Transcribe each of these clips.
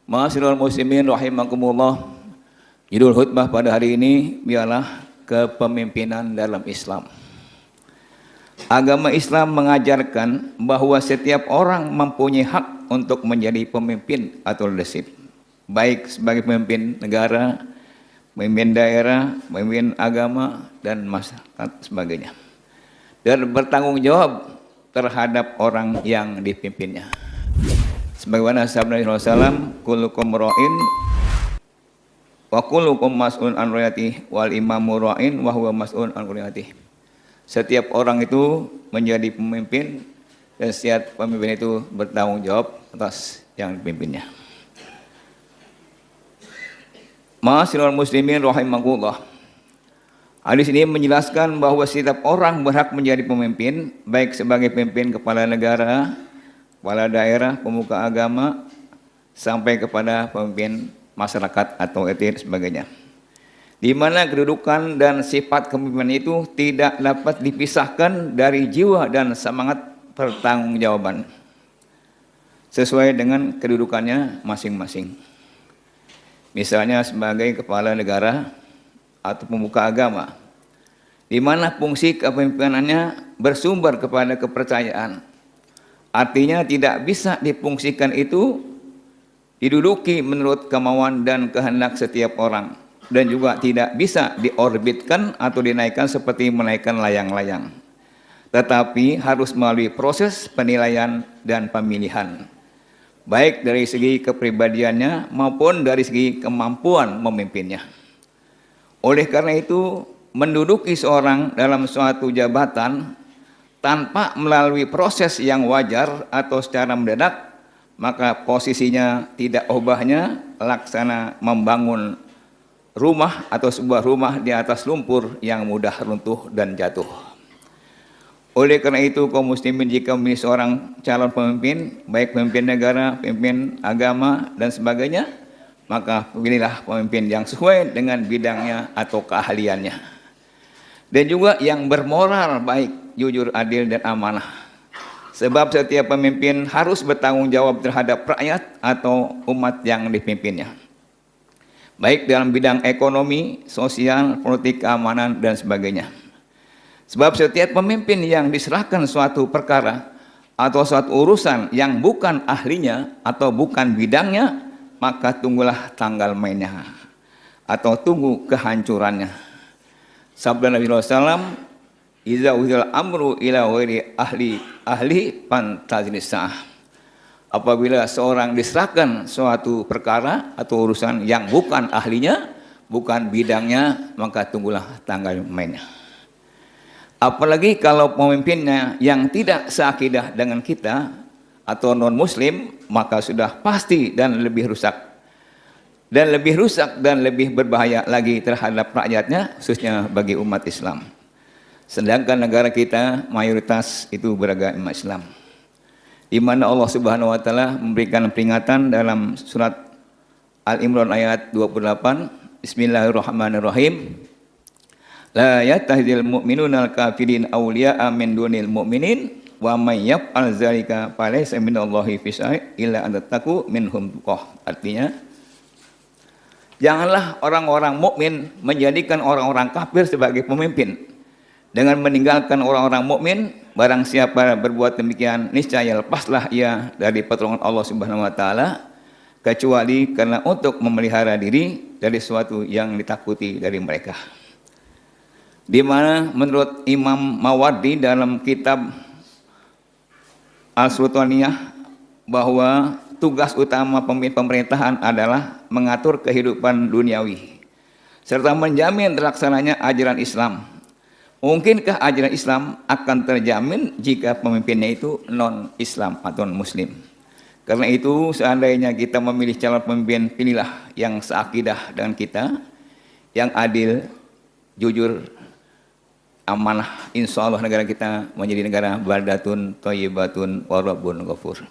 Ma'asyiral muslimin rahimakumullah. Judul khutbah pada hari ini ialah kepemimpinan dalam Islam. Agama Islam mengajarkan bahwa setiap orang mempunyai hak untuk menjadi pemimpin atau leadership, baik sebagai pemimpin negara, pemimpin daerah, pemimpin agama, dan masyarakat sebagainya, dan bertanggung jawab terhadap orang yang dipimpinnya. Sebagaimana sabda Nabi SAW, kullukum ra'in wa kullukum mas'ulun an ra'iyatihi wal imamu ra'in wa huwa mas'ulun an ra'iyatihi. Setiap orang itu menjadi pemimpin dan setiap pemimpin itu bertanggung jawab atas yang dipimpinnya. Ma'asyiral muslimin rahimakumullah. Hadis ini menjelaskan bahwa setiap orang berhak menjadi pemimpin, baik sebagai pemimpin kepala negara, kepala daerah, pemuka agama, sampai kepada pemimpin masyarakat atau elit sebagainya. Di mana kedudukan dan sifat kepemimpinan itu tidak dapat dipisahkan dari jiwa dan semangat pertanggungjawaban sesuai dengan kedudukannya masing-masing. Misalnya sebagai kepala negara atau pemuka agama, di mana fungsi kepemimpinannya bersumber kepada kepercayaan. Artinya tidak bisa difungsikan itu diduduki menurut kemauan dan kehendak setiap orang, dan juga tidak bisa diorbitkan atau dinaikkan seperti menaikkan layang-layang, tetapi harus melalui proses penilaian dan pemilihan, baik dari segi kepribadiannya maupun dari segi kemampuan memimpinnya. Oleh karena itu, menduduki seorang dalam suatu jabatan tanpa melalui proses yang wajar atau secara mendadak, maka posisinya tidak ubahnya laksana membangun rumah atau sebuah rumah di atas lumpur yang mudah runtuh dan jatuh. Oleh karena itu, kaum muslimin jika memilih seorang calon pemimpin, baik pemimpin negara, pemimpin agama, dan sebagainya, maka pilihlah pemimpin yang sesuai dengan bidangnya atau keahliannya, dan juga yang bermoral baik, jujur, adil, dan amanah. Sebab setiap pemimpin harus bertanggung jawab terhadap rakyat atau umat yang dipimpinnya, baik dalam bidang ekonomi, sosial, politik, keamanan, dan sebagainya. Sebab setiap pemimpin yang diserahkan suatu perkara atau suatu urusan yang bukan ahlinya atau bukan bidangnya, maka tunggulah tanggal mainnya atau tunggu kehancurannya. Sabda Nabi SAW, iza uzil amru ila ghairi ahli fantazilus sa'ah. Apabila seorang diserahkan suatu perkara atau urusan yang bukan ahlinya, bukan bidangnya, maka tunggulah tanggal mainnya. Apalagi kalau pemimpinnya yang tidak seakidah dengan kita atau non muslim, maka sudah pasti dan lebih rusak. Dan lebih berbahaya lagi terhadap rakyatnya, khususnya bagi umat Islam. Sedangkan negara kita mayoritas itu beragama Islam, di mana Allah Subhanahu wa taala memberikan peringatan dalam surat Al-Imran ayat 28, Bismillahirrahmanirrahim. La yattakhidhul mu'minuna al-kafirin awliya'a min dunil mu'minin wa may yaf'al dzalika falaysa minallahi fi syai' illa an tattaqu minhum tuqah. Artinya, janganlah orang-orang mukmin menjadikan orang-orang kafir sebagai pemimpin dengan meninggalkan orang-orang mukmin. Barang siapa berbuat demikian, niscaya lepaslah ia dari pertolongan Allah Subhanahu wa taala, kecuali karena untuk memelihara diri dari sesuatu yang ditakuti dari mereka. Di mana menurut Imam Mawardi dalam kitab Al-Sultaniyah, bahwa tugas utama pemimpin pemerintahan adalah mengatur kehidupan duniawi serta menjamin terlaksananya ajaran Islam. Mungkinkah ajaran Islam akan terjamin jika pemimpinnya itu non-Islam atau non-Muslim? Karena itu, seandainya kita memilih calon pemimpin, pilihlah yang seakidah dengan kita, yang adil, jujur, amanah. Insya Allah negara kita menjadi negara baldatun thayyibatun wa rabbun ghafur.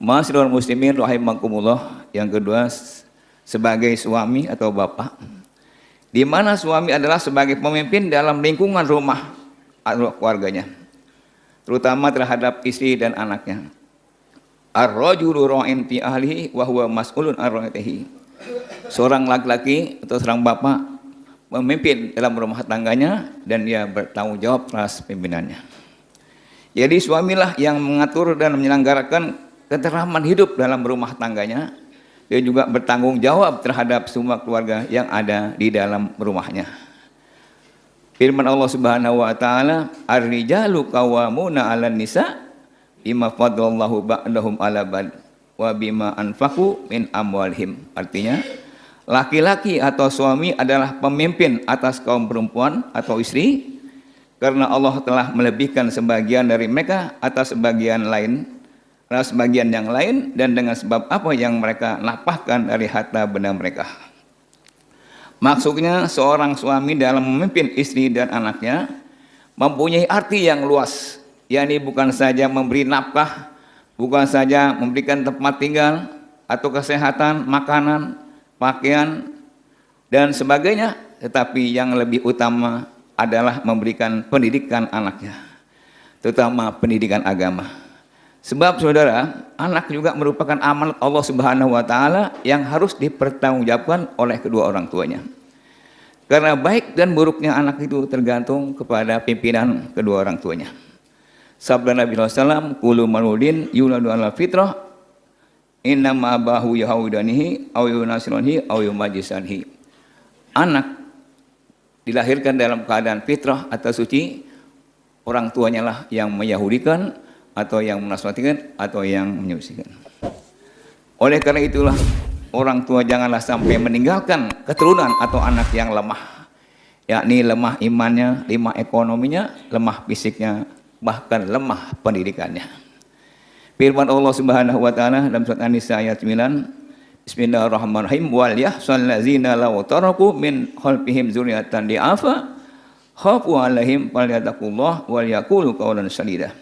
Ma'asyiral muslimin rahimakumullah. Yang kedua, sebagai suami atau bapak, di mana suami adalah sebagai pemimpin dalam lingkungan rumah atau keluarganya, terutama terhadap istri dan anaknya. ar-rajulu ra'in fi ahlihi wa huwa mas'ulun an ra'iyatihi. Seorang laki-laki atau seorang bapak memimpin dalam rumah tangganya dan dia bertanggung jawab atas pimpinannya. Jadi suamilah yang mengatur dan menyelenggarakan keteraman hidup dalam rumah tangganya. Dia juga bertanggung jawab terhadap semua keluarga yang ada di dalam rumahnya. Firman Allah Subhanahu wa taala, "Ar-rijalu qawwamuna 'alan nisa bima faddalallahu ba'dahum 'ala ba'd wa bima anfaqu min amwalihim." Artinya, laki-laki atau suami adalah pemimpin atas kaum perempuan atau istri karena Allah telah melebihkan sebagian dari mereka atas sebagian yang lain dan dengan sebab apa yang mereka nafkahkan dari harta benda mereka. Maksudnya seorang suami dalam memimpin istri dan anaknya mempunyai arti yang luas, yakni bukan saja memberi nafkah, bukan saja memberikan tempat tinggal atau kesehatan, makanan, pakaian dan sebagainya, tetapi yang lebih utama adalah memberikan pendidikan anaknya, terutama pendidikan agama. Sebab saudara, anak juga merupakan amanat Allah Subhanahu wa taala yang harus dipertanggungjawabkan oleh kedua orang tuanya. Karena baik dan buruknya anak itu tergantung kepada pimpinan kedua orang tuanya. Sabda Nabi SAW, "Kullu mauludin yuladu ala fitrah, innama abahu yahudanihi aw yunasiranihi aw yumajisanihi." Anak dilahirkan dalam keadaan fitrah atau suci, orang tuanya lah yang meyahudikan atau yang menasranikan atau yang menyucikan. Oleh karena itulah orang tua janganlah sampai meninggalkan keturunan atau anak yang lemah, yakni lemah imannya, lemah ekonominya, lemah fisiknya, bahkan lemah pendidikannya. Firman Allah Subhanahu wa taala dalam surat An-Nisa ayat 9, Bismillahirrahmanirrahim, wal yahsal ladzina law taraku min khalfihim dzurriyyatan di'afa khafu 'alaihim falyattaqullah wal yaqulu qawlan sadida.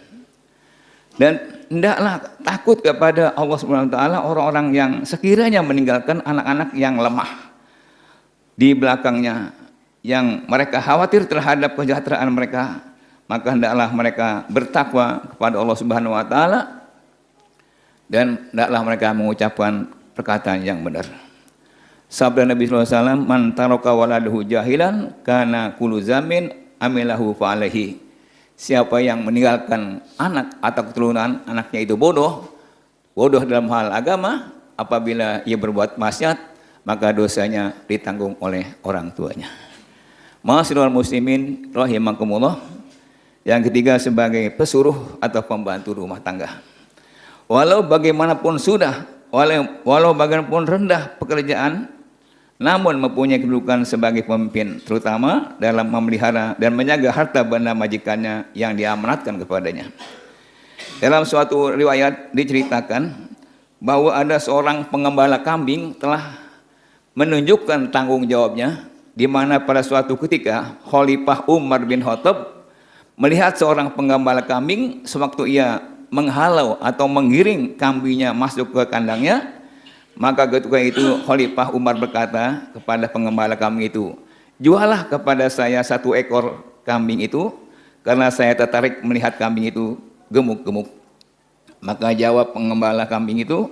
Dan hendaklah takut kepada Allah Subhanahu wa taala orang-orang yang sekiranya meninggalkan anak-anak yang lemah di belakangnya, yang mereka khawatir terhadap kesejahteraan mereka, maka hendaklah mereka bertakwa kepada Allah Subhanahu wa taala dan hendaklah mereka mengucapkan perkataan yang benar. Sabda Nabi sallallahu alaihi wasallam, "Man taraka waladahu jahilan kana kullu zamin amilahu fa alaihi." Siapa yang meninggalkan anak atau keturunan anaknya itu bodoh dalam hal agama, apabila ia berbuat maksiat, maka dosanya ditanggung oleh orang tuanya. Ma'asyiral muslimin rahimakumullah. Yang ketiga, sebagai pesuruh atau pembantu rumah tangga. Walau bagaimanapun rendah pekerjaan, namun mempunyai kedudukan sebagai pemimpin, terutama dalam memelihara dan menjaga harta benda majikannya yang diamanatkan kepadanya. Dalam suatu riwayat diceritakan bahwa ada seorang pengembala kambing telah menunjukkan tanggung jawabnya, di mana pada suatu ketika Khalifah Umar bin Khattab melihat seorang penggembala kambing sewaktu ia menghalau atau menggiring kambingnya masuk ke kandangnya. Maka ketika itu Khalifah Umar berkata kepada pengembala kambing itu, "Jualah kepada saya 1 ekor kambing itu, karena saya tertarik melihat kambing itu gemuk-gemuk." Maka jawab pengembala kambing itu,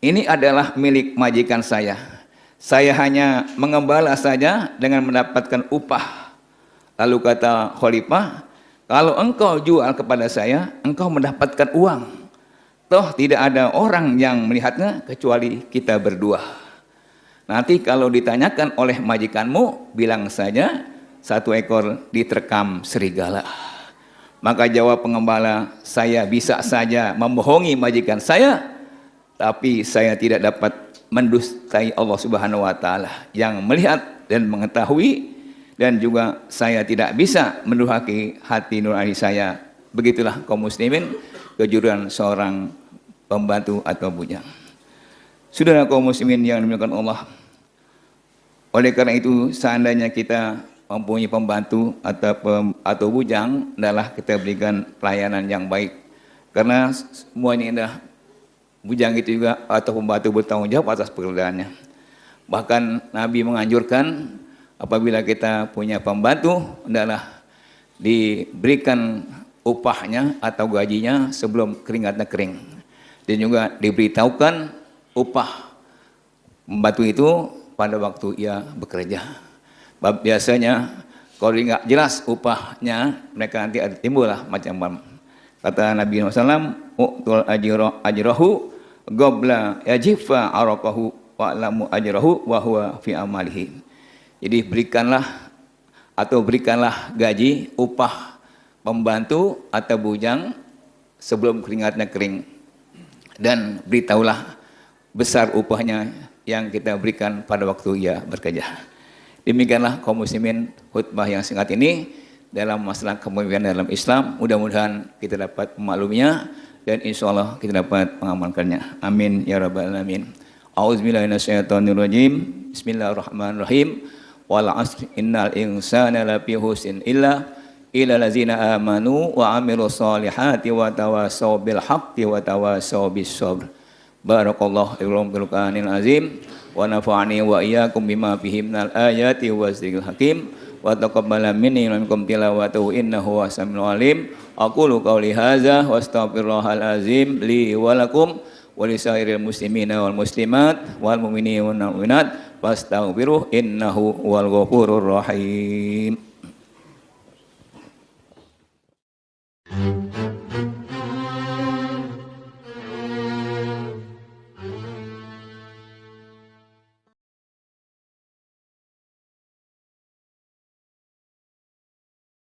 "Ini adalah milik majikan saya. Saya hanya mengembala saja dengan mendapatkan upah." Lalu kata Khalifah, "Kalau engkau jual kepada saya, engkau mendapatkan uang. Toh tidak ada orang yang melihatnya kecuali kita berdua. Nanti kalau ditanyakan oleh majikanmu, bilang saja 1 ekor diterkam serigala." Maka jawab pengembala, "Saya bisa saja membohongi majikan saya, tapi saya tidak dapat mendustai Allah Subhanahu wa taala yang melihat dan mengetahui, dan juga saya tidak bisa mendurhaki hati nurani saya." Begitulah kaum muslimin kejuruan seorang pembantu atau bujang. Saudara kaum muslimin yang dimuliakan Allah, oleh karena itu seandainya kita mempunyai pembantu atau bujang, adalah kita berikan pelayanan yang baik, karena semuanya adalah bujang itu juga atau pembantu bertanggung jawab atas pekerjaannya. Bahkan Nabi menganjurkan apabila kita punya pembantu, adalah diberikan upahnya atau gajinya sebelum keringatnya kering. dan juga diberitahukan upah membantu itu pada waktu ia bekerja. Biasanya kalau nggak jelas upahnya, mereka nanti ada timbul lah macam-macam. Kata Nabi SAW, "Uqtul ajrahu qabla yajifa araqahu wa'lamu ajrahu wa huwa fi amalihi." Jadi berikanlah gaji upah pembantu atau bujang sebelum keringatnya kering, dan beritahulah besar upahnya yang kita berikan pada waktu ia bekerja. Demikianlah kaum muslimin khutbah yang singkat ini dalam masalah kepemimpinan dalam Islam. Mudah-mudahan kita dapat memakluminya dan insya Allah kita dapat mengamalkannya. Amin ya rabbal alamin. A'udzubillahi minasyaitonirrajim. Bismillahirrahmanirrahim. Wal 'asri innal insana lafi khusrin illa allazina amanu wa 'amilus solihati wa tawassaw bil haqqi wa tawassaw bis sabr. Barakallahu fiikum bil Qur'anil azim wa nafa'ani wa iyyakum bima fihi minal ayati wa zikril hakim wa taqabbala minni wa minkum tilawatahu innahu was-sami'ul alim. Aqulu qouli hadza wa astaghfirullahal azim li wa lakum wa lisairil muslimina wal muslimat wal mu'minina wal mu'minat fastaghfiruh innahu wal ghafurur rahim.